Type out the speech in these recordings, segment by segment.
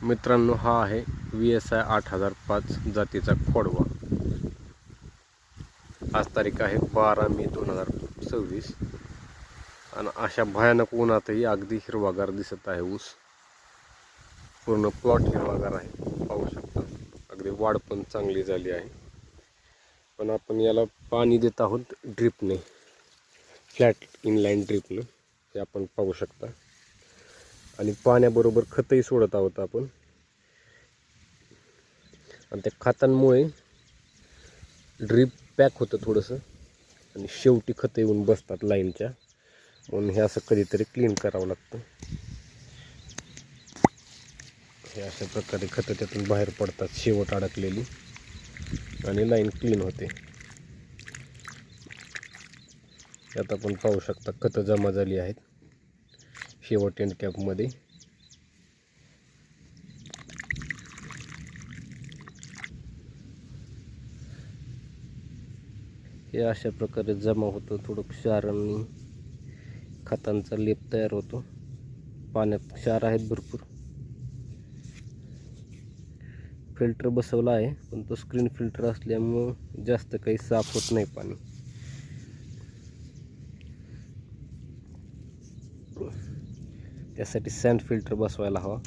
मित्रांनो, हा आहे VSI 8005 जातीचा खोडवा. आज तारीख आहे 12 मे 2026 आणि अशा भयानक उन्हातही अगदी हिरवागार दिसत आहे. ऊस पूर्ण प्लॉट हिरवागार आहे, पाहू शकता. अगदी वाढ पण चांगली झाली आहे. पण आपण याला पाणी देत आहोत ड्रिपने, फ्लॅट इनलाईन ड्रिपने, हे आपण पाहू शकता. आणि पाण्याबरोबर खतही सोडत आहोत आपण. आणि त्या खतांमुळे ड्रीप पॅक होतं थोडंसं आणि शेवटी खतं येऊन बसतात लाईनच्या, म्हणून हे असं कधीतरी क्लीन करावं लागतं. हे अशा प्रकारे खतं त्यातून बाहेर पडतात, शेवट अडकलेली, आणि लाईन क्लीन होते. यात आपण पाहू शकता खतं जमा झाली आहेत शेवट एंड कॅपमध्ये. हे अशा प्रकारे जमा होतं, थोडं क्षारांनी खतांचा लेप तयार होतो. पाण्यात क्षार आहेत भरपूर. फिल्टर बसवला आहे, पण तो स्क्रीन फिल्टर असल्यामुळं जास्त काही साफ होत नाही पाणी. त्यासाठी सँड फिल्टर बसवायला हवा.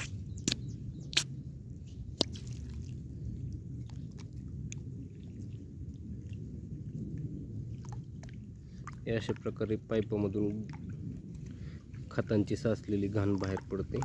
अशा प्रकारे पाईपामधून खतांची साचलेली घाण बाहेर पडते.